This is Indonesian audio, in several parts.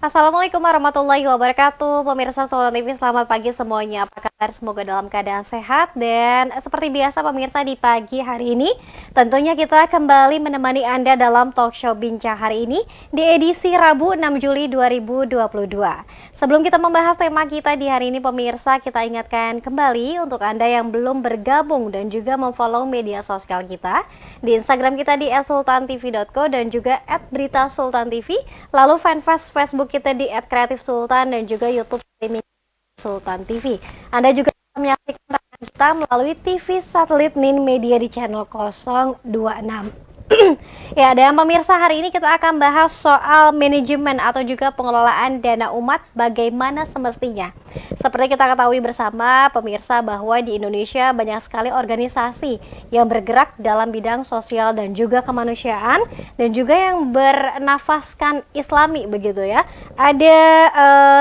Assalamualaikum warahmatullahi wabarakatuh. Pemirsa Sultan TV, selamat pagi semuanya. Apa kabar? Semoga dalam keadaan sehat. Dan seperti biasa pemirsa, di pagi hari ini tentunya kita kembali menemani Anda dalam talk show Bincang hari ini di edisi Rabu 6 Juli 2022. Sebelum kita membahas tema kita di hari ini pemirsa, kita ingatkan kembali untuk Anda yang belum bergabung dan juga memfollow media sosial kita di Instagram kita di @sultantv.co dan juga @beritasultantv, lalu fanpage Facebook kita di @kreatifsultan dan juga YouTube streaming Sultan TV. Anda juga bisa menyaksikan tayangan kita melalui TV satelit Nin Media di channel 026. Ya, dan pemirsa, hari ini kita akan bahas soal manajemen atau juga pengelolaan dana umat bagaimana semestinya. Seperti kita ketahui bersama pemirsa bahwa di Indonesia banyak sekali organisasi yang bergerak dalam bidang sosial dan juga kemanusiaan dan juga yang bernafaskan Islami begitu ya. Ada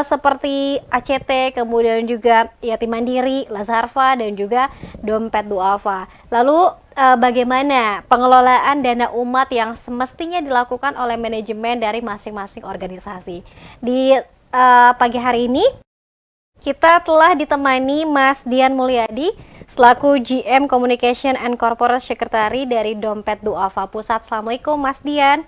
seperti ACT, kemudian juga Yatim Mandiri, Lazarva dan juga Dompet Duafa. Lalu bagaimana pengelolaan dana umat yang semestinya dilakukan oleh manajemen dari masing-masing organisasi. Di pagi hari ini kita telah ditemani Mas Dian Mulyadi selaku GM Communication and Corporate Secretary dari Dompet Duafa Pusat. Assalamualaikum Mas Dian.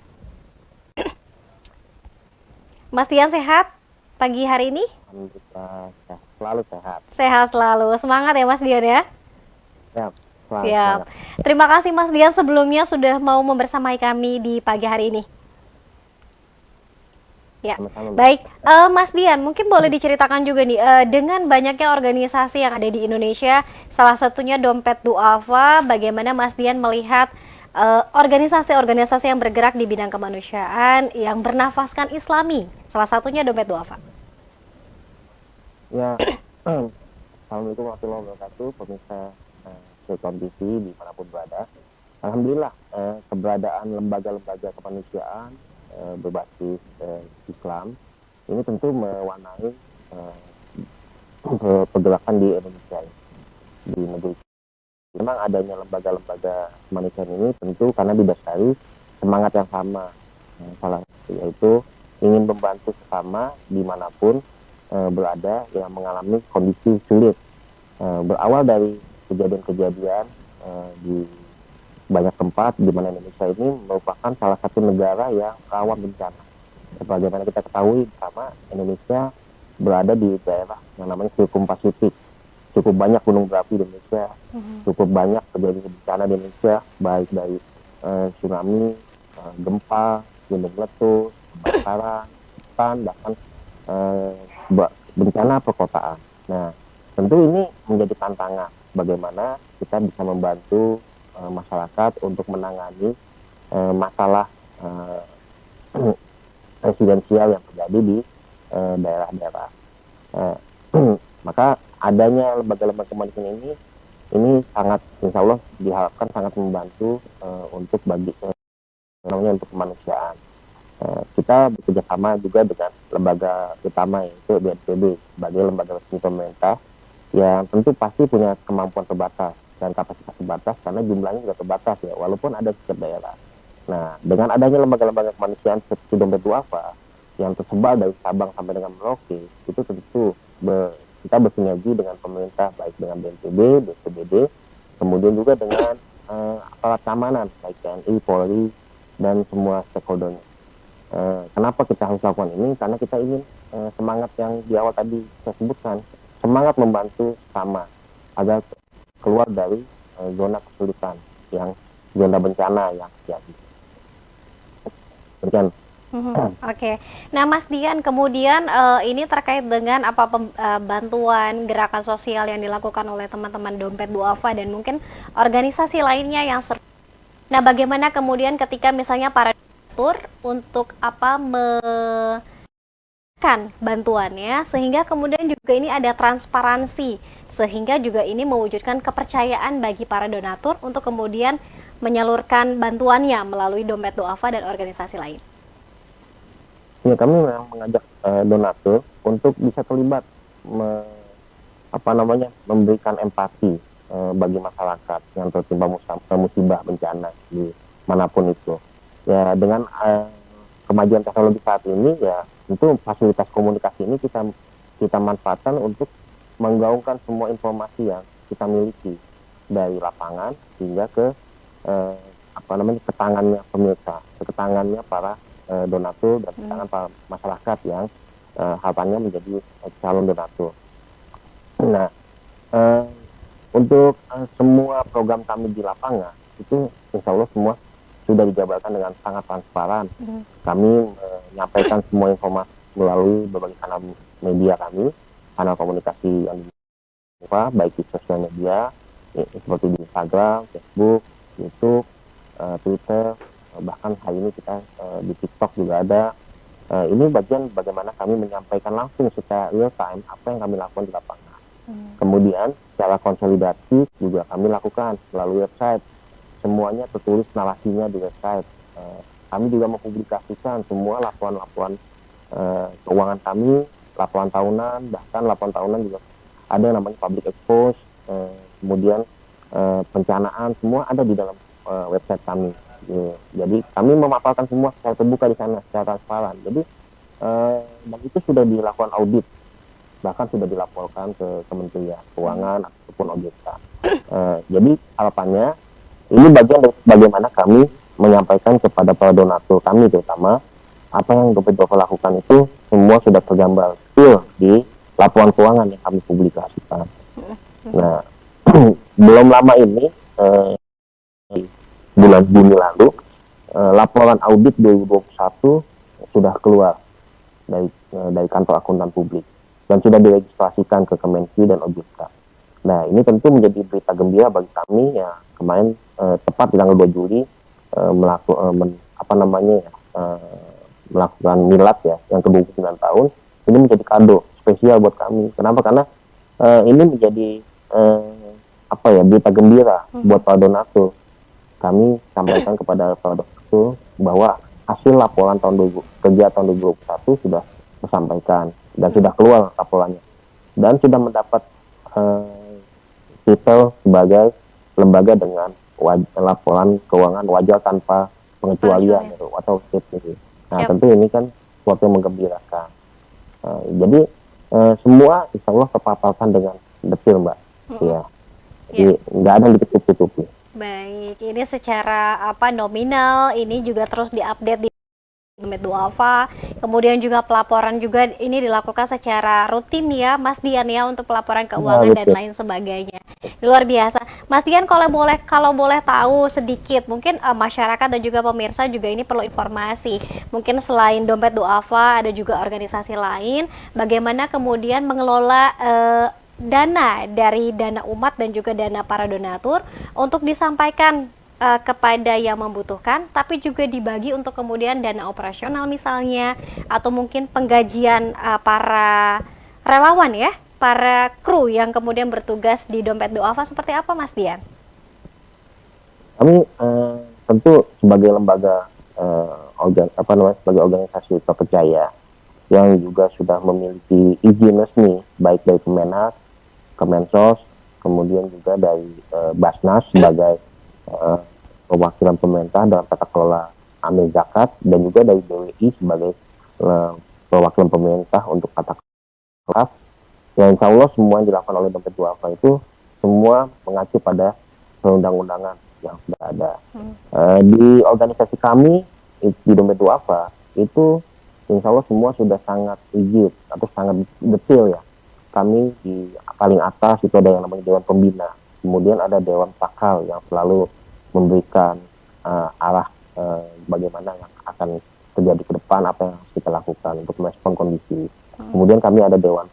Mas Dian sehat pagi hari ini? Alhamdulillah, selalu sehat. Sehat selalu. Semangat ya Mas Dian ya. Siap. Siap. Terima kasih Mas Dian sebelumnya sudah mau membersamai kami di pagi hari ini. Ya, baik. Mas Dian, mungkin boleh diceritakan juga nih, dengan banyaknya organisasi yang ada di Indonesia, salah satunya Dompet Duafa, bagaimana Mas Dian melihat organisasi-organisasi yang bergerak di bidang kemanusiaan yang bernafaskan Islami, salah satunya Dompet Duafa. Ya, Assalamualaikum warahmatullahi wabarakatuh, pemirsa Sultan TV dimanapun berada. Alhamdulillah, keberadaan lembaga-lembaga kemanusiaan berbasis Islam ini tentu mewarnai pergerakan di Indonesia, di negeri. Memang adanya lembaga-lembaga kemanusiaan ini tentu karena didasari semangat yang sama, salah satu yaitu ingin membantu sesama dimanapun berada yang mengalami kondisi sulit. Berawal dari kejadian-kejadian di banyak tempat di mana Indonesia ini merupakan salah satu negara yang rawan bencana. Sebagaimana kita ketahui bersama, Indonesia berada di daerah yang namanya Circum Pasifik. Cukup banyak gunung berapi di Indonesia, cukup banyak terjadi bencana di Indonesia, baik dari tsunami, gempa, gunung meletus, kebakaran, bahkan bencana perkotaan. Nah, tentu ini menjadi tantangan bagaimana kita bisa membantu masyarakat untuk menangani masalah residensial yang terjadi di daerah-daerah. Maka adanya lembaga-lembaga kemanusiaan ini sangat, insya Allah diharapkan sangat membantu untuk untuk kemanusiaan. Kita bekerjasama juga dengan lembaga utama yaitu BNPB sebagai lembaga resmi pemerintah yang tentu pasti punya kemampuan terbatas dan kapasitas terbatas karena jumlahnya juga terbatas ya, walaupun ada di setiap daerah. Nah, dengan adanya lembaga-lembaga kemanusiaan seperti Dompet Duafa yang tersebar dari Sabang sampai dengan Merauke, itu tentu kita bersinergi dengan pemerintah, baik dengan BNPB, BPBD, kemudian juga dengan aparat keamanan, baik TNI, Polri, dan semua stakeholdernya. Kenapa kita harus lakukan ini? Karena kita ingin semangat yang di awal tadi saya sebutkan, semangat membantu sama agar keluar dari zona kesulitan, yang zona bencana yang terjadi. Demikian. Oke. Nah, Mas Dian, kemudian ini terkait dengan bantuan gerakan sosial yang dilakukan oleh teman-teman Dompet Duafa dan mungkin organisasi lainnya yang Nah, bagaimana kemudian ketika misalnya para donatur untuk bantuannya sehingga kemudian juga ini ada transparansi sehingga juga ini mewujudkan kepercayaan bagi para donatur untuk kemudian menyalurkan bantuannya melalui Dompet Duafa dan organisasi lain. Ya, kami memang mengajak donatur untuk bisa terlibat memberikan empati bagi masyarakat yang tertimpa musibah bencana di manapun itu. Ya, dengan kemajuan teknologi saat ini ya tentu fasilitas komunikasi ini kita manfaatkan untuk menggaungkan semua informasi yang kita miliki dari lapangan hingga ke ke tangannya pemirsa, ke tangannya para donatur dan ke tangan para masyarakat yang harapannya menjadi calon donatur. Nah, untuk semua program kami di lapangan itu insya Allah semua sudah dijabarkan dengan sangat transparan. Kami menyampaikan semua informasi melalui berbagai kanal media kami, kanal komunikasi yang baik di sosial media seperti di Instagram, Facebook, YouTube, Twitter, bahkan hari ini kita di TikTok juga ada. Ini bagian bagaimana kami menyampaikan langsung secara real time apa yang kami lakukan di lapangan. Kemudian secara konsolidasi juga kami lakukan melalui website. Semuanya tertulis narasinya di website. Kami juga mempublikasikan semua laporan-laporan keuangan kami, laporan tahunan, bahkan laporan tahunan juga ada yang namanya public expose, kemudian perencanaan, semua ada di dalam website kami. Jadi kami memaparkan semua secara terbuka di sana, secara transparan. Jadi dan itu sudah dilakukan audit, bahkan sudah dilaporkan ke Kementerian Keuangan ataupun OJK. Jadi harapannya ini bagian dari bagaimana kami menyampaikan kepada para donatur kami, terutama apa yang Dompet Duafa lakukan itu semua sudah tergambar di laporan keuangan yang kami publikasikan. Nah, belum lama ini bulan Juni lalu laporan audit 2021 sudah keluar dari kantor akuntan publik dan sudah diregistrasikan ke Kemenki dan OJK. Nah, ini tentu menjadi berita gembira bagi kami ya. Kemarin tepat di tanggal 2 Juli melakukan milad ya yang ke-29 tahun. Ini menjadi kado spesial buat kami. Kenapa? Karena ini menjadi berita gembira buat para donatur. Kami sampaikan kepada para donatur bahwa hasil laporan kerja tahun 2021 sudah disampaikan dan sudah keluar laporannya dan sudah mendapat titel sebagai lembaga dengan laporan keuangan wajar tanpa pengecualian atau CPD. Nah, tentu ini kan sesuatu yang menggembirakan. Jadi semua insya Allah terpaparkan dengan detail, Mbak. Ya. Jadi nggak ada yang ditutup-tutupi. Baik, ini secara nominal ini juga terus diupdate di Dompet Duafa. Kemudian juga pelaporan juga ini dilakukan secara rutin ya, Mas Dian ya, untuk pelaporan keuangan dan lain sebagainya. Luar biasa, Mas Dian. Kalau boleh tahu sedikit, mungkin masyarakat dan juga pemirsa juga ini perlu informasi. Mungkin selain Dompet Duafa ada juga organisasi lain. Bagaimana kemudian mengelola dana dari dana umat dan juga dana para donatur untuk disampaikan kepada yang membutuhkan, tapi juga dibagi untuk kemudian dana operasional misalnya, atau mungkin penggajian para relawan ya, para kru yang kemudian bertugas di Dompet Duafa. Seperti apa, Mas Dian? Kami tentu sebagai lembaga sebagai organisasi terpercaya yang juga sudah memiliki izin resmi baik dari Kemenak, Kemensos, kemudian juga dari Basnas sebagai perwakilan pemerintah dalam tata kelola amil zakat, dan juga dari BWI sebagai perwakilan pemerintah untuk tata kelola. Ya, insya Allah semua yang dilakukan oleh Dompet Duafa itu semua mengacu pada perundang-undangan yang sudah ada. Di organisasi kami di Dompet Duafa itu insya Allah semua sudah sangat rigid atau sangat detail ya. Kami di paling atas itu ada yang namanya Dewan Pembina, kemudian ada Dewan Pakal yang selalu memberikan arah bagaimana yang akan terjadi ke depan, apa yang harus kita lakukan untuk merespon kondisi. Kemudian kami ada Dewan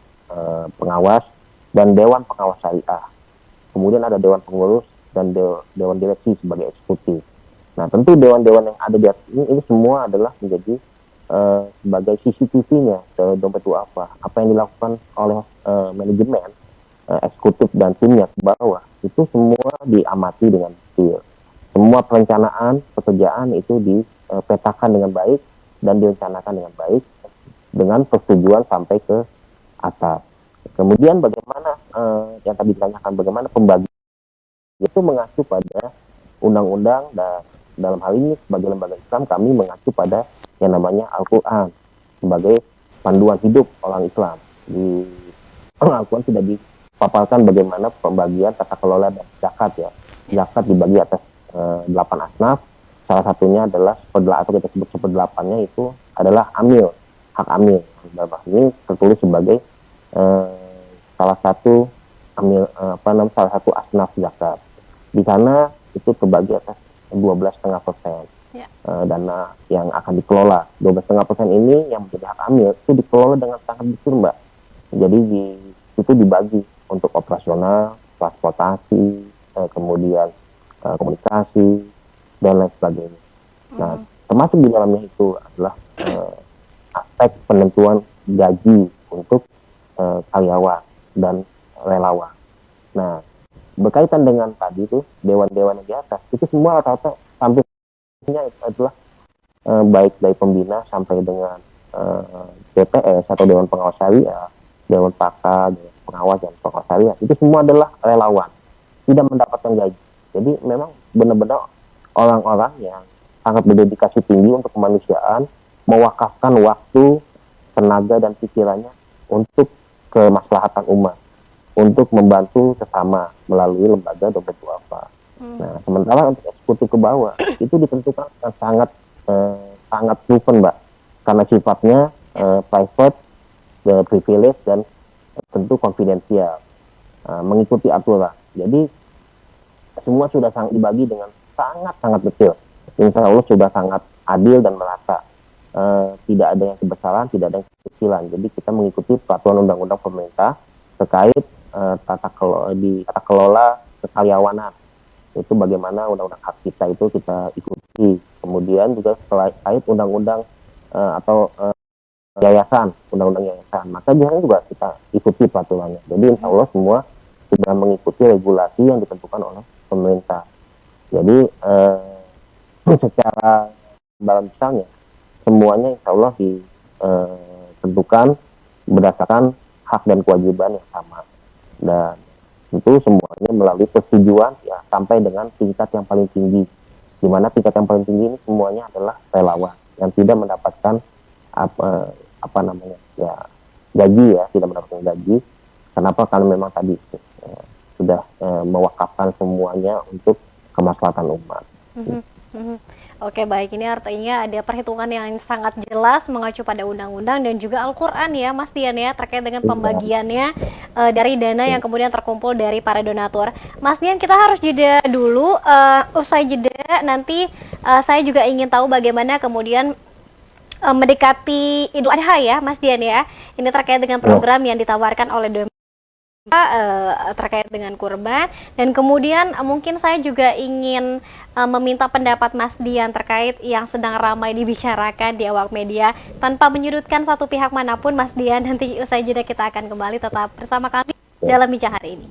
Pengawas dan Dewan Pengawas Syariah. Kemudian ada Dewan Pengurus dan Dewan Direksi sebagai eksekutif. Nah, tentu dewan-dewan yang ada di atas ini semua adalah menjadi sebagai CCTV-nya ke Dompet Duafa. Apa yang dilakukan oleh manajemen, eksekutif dan timnya ke bawah itu semua diamati dengan detail. Semua perencanaan pekerjaan itu dipetakan dengan baik dan direncanakan dengan baik dengan persetujuan sampai ke atas. Kemudian bagaimana yang tadi ditanyakan, bagaimana pembagian itu mengacu pada undang-undang, dan dalam hal ini sebagai lembaga Islam kami mengacu pada yang namanya Al-Quran sebagai panduan hidup orang Islam. Di Al-Quran sudah dipaparkan bagaimana pembagian tata kelola dan zakat ya. Zakat dibagi atas 8 asnaf. Salah satunya adalah atau kita sebut seperdelapannya itu adalah amil, hak amil. Ini tertulis sebagai salah satu amil salah satu asnaf zakat. Di sana itu terbagi atas 12,5% dana yang akan dikelola. 12,5% ini yang menjadi hak amil itu dikelola dengan sangat betul, Mbak. Jadi itu dibagi untuk operasional, transportasi, kemudian komunikasi dan lain sebagainya. Nah, termasuk di dalamnya itu adalah aspek penentuan gaji untuk karyawan dan relawan. Nah, berkaitan dengan tadi itu dewan-dewan yang di atas itu semua rata-rata sampingnya adalah baik dari pembina sampai dengan DPS atau Dewan Pengawas Syariah, Dewan Pakar, Dewan Pengawas dan Pengawas Syariah, itu semua adalah relawan, tidak mendapatkan gaji. Jadi memang benar-benar orang-orang yang sangat berdedikasi tinggi untuk kemanusiaan, mewakafkan waktu, tenaga dan pikirannya untuk kemaslahatan umat, untuk membantu sesama melalui lembaga dompet duafa. Nah, sementara untuk eksekutif ke bawah itu ditentukan sangat proven, Mbak, karena sifatnya private, privilege dan tentu konfidensial, mengikuti aturan. Jadi semua sudah dibagi dengan sangat detail. Insya Allah sudah sangat adil dan merata. Tidak ada yang kebesaran, tidak ada yang kekecilan. Jadi kita mengikuti peraturan undang-undang pemerintah terkait tata kelola kekaryawanan. Itu bagaimana undang-undang hak kita itu kita ikuti. Kemudian juga terkait undang-undang atau yayasan, undang-undang yayasan. Maka di sana juga kita ikuti peraturannya. Jadi insya Allah semua sudah mengikuti regulasi yang ditentukan oleh pemerintah. Jadi secara dalam besarnya semuanya insya Allah ditentukan berdasarkan hak dan kewajiban yang sama, dan itu semuanya melalui persetujuan ya sampai dengan tingkat yang paling tinggi, di mana tingkat yang paling tinggi ini semuanya adalah relawan yang tidak mendapatkan gaji ya, tidak mendapatkan gaji. Kenapa? Karena memang tadi sudah mewakafkan semuanya untuk kemaslahatan umat. Oke, baik, ini artinya ada perhitungan yang sangat jelas mengacu pada undang-undang dan juga Al-Quran ya Mas Dian ya, terkait dengan pembagiannya dari dana yang kemudian terkumpul dari para donatur. Mas Dian, kita harus jeda dulu, usai jeda nanti saya juga ingin tahu bagaimana kemudian mendekati Idul Adha ya Mas Dian ya, ini terkait dengan program yang ditawarkan oleh terkait dengan kurban, dan kemudian mungkin saya juga ingin meminta pendapat Mas Dian terkait yang sedang ramai dibicarakan di awak media tanpa menyudutkan satu pihak manapun. Mas Dian, nanti usai jeda kita akan kembali, tetap bersama kami dalam bincang hari ini.